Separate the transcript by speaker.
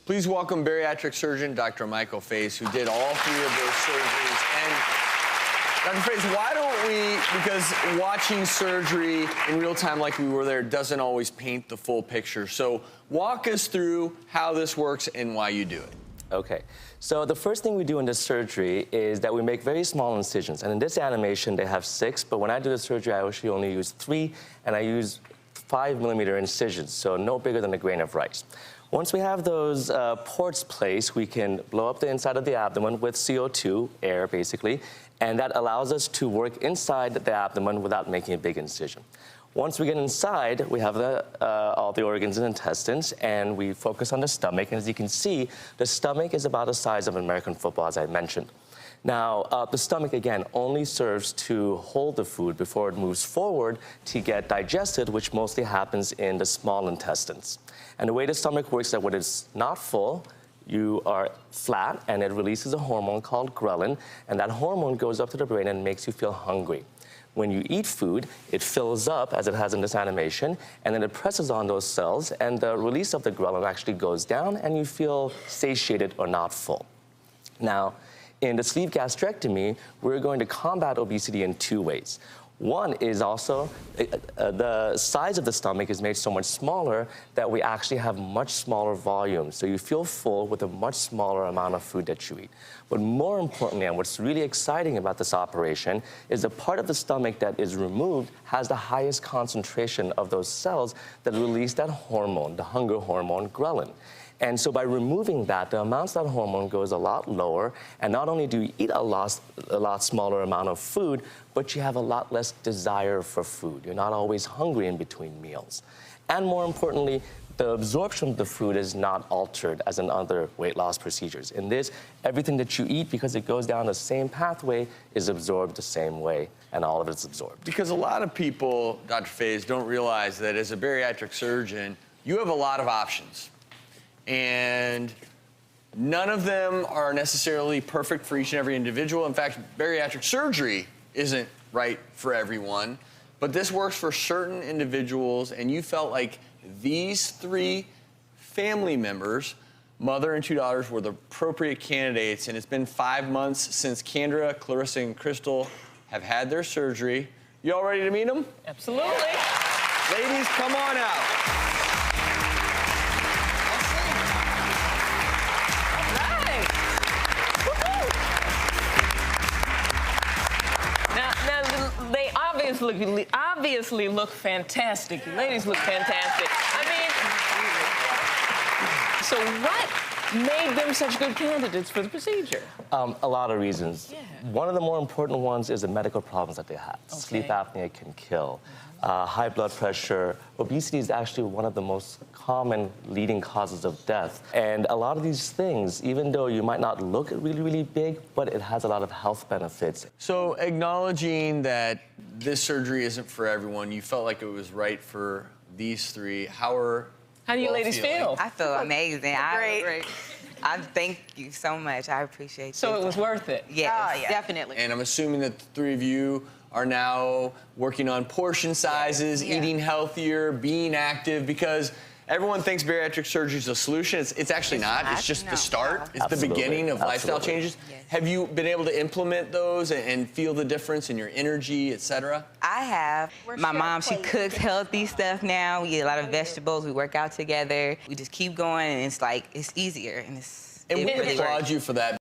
Speaker 1: Please welcome bariatric surgeon Dr. Michael Feiz, who did all 3 of those surgeries. And Dr. Feiz, why don't we, because watching surgery in real time like we were there doesn't always paint the full picture. So walk us through how this works and why you do it.
Speaker 2: Okay, so the first thing we do in this surgery is that we make very small incisions. And in this animation, they have 6, but when I do the surgery, I actually only use 3, and I use 5mm incisions, so no bigger than a grain of rice. Once we have those ports placed, we can blow up the inside of the abdomen with CO2, air basically, and that allows us to work inside the abdomen without making a big incision. Once we get inside, we have all the organs and intestines, and we focus on the stomach. And as you can see, the stomach is about the size of an American football, as I mentioned. Now, the stomach, again, only serves to hold the food before it moves forward to get digested, which mostly happens in the small intestines. And the way the stomach works is that when it's not full, you are flat, and it releases a hormone called ghrelin, and that hormone goes up to the brain and makes you feel hungry. When you eat food, it fills up, as it has in this animation, and then it presses on those cells, and the release of the ghrelin actually goes down, and you feel satiated or not full. Now, in the sleeve gastrectomy, we're going to combat obesity in 2 ways. One is also the size of the stomach is made so much smaller that we actually have much smaller volumes. So you feel full with a much smaller amount of food that you eat. But more importantly, and what's really exciting about this operation, is the part of the stomach that is removed has the highest concentration of those cells that release that hormone, the hunger hormone, ghrelin. And so by removing that, the amounts of that hormone goes a lot lower, and not only do you eat a lot smaller amount of food, but you have a lot less desire for food. You're not always hungry in between meals. And more importantly, the absorption of the food is not altered as in other weight loss procedures. In this, everything that you eat, because it goes down the same pathway, is absorbed the same way, and all of it's absorbed.
Speaker 1: Because a lot of people, Dr. Feiz, don't realize that as a bariatric surgeon, you have a lot of options. And none of them are necessarily perfect for each and every individual. In fact, bariatric surgery isn't right for everyone, but this works for certain individuals, and you felt like these 3 family members, mother and 2 daughters, were the appropriate candidates. And it's been 5 months since Kendra, Clarissa, and Crystal have had their surgery. You all ready to meet them?
Speaker 3: Absolutely.
Speaker 1: Ladies, come on out.
Speaker 3: They obviously look fantastic. You ladies look fantastic. I mean, so what made them such good candidates for the procedure?
Speaker 2: A lot of reasons.
Speaker 3: Yeah.
Speaker 2: One of the more important ones is the medical problems that they have.
Speaker 3: Okay.
Speaker 2: Sleep apnea can kill. High blood pressure. Obesity is actually one of the most common leading causes of death. And a lot of these things, even though you might not look really, really big, but it has a lot of health benefits.
Speaker 1: So acknowledging that this surgery isn't for everyone, you felt like it was right for these 3. How do
Speaker 3: you ladies feel?
Speaker 4: I feel amazing. Great. I thank you so much. I appreciate it.
Speaker 3: So it was worth it?
Speaker 4: Yes,
Speaker 3: yeah. Definitely.
Speaker 1: And I'm assuming that the 3 of you are now working on portion sizes, eating healthier, being active, because everyone thinks bariatric surgery is a solution. It's actually not. It's just the start. It's the beginning of lifestyle changes.
Speaker 4: Yes.
Speaker 1: Have you been able to implement those and feel the difference in your energy, et cetera?
Speaker 4: I have. My mom, she cooks healthy stuff now. We eat a lot of vegetables. We work out together. We just keep going, and it's like, it's easier, and
Speaker 1: And we
Speaker 4: really
Speaker 1: applaud
Speaker 4: works.
Speaker 1: you for that.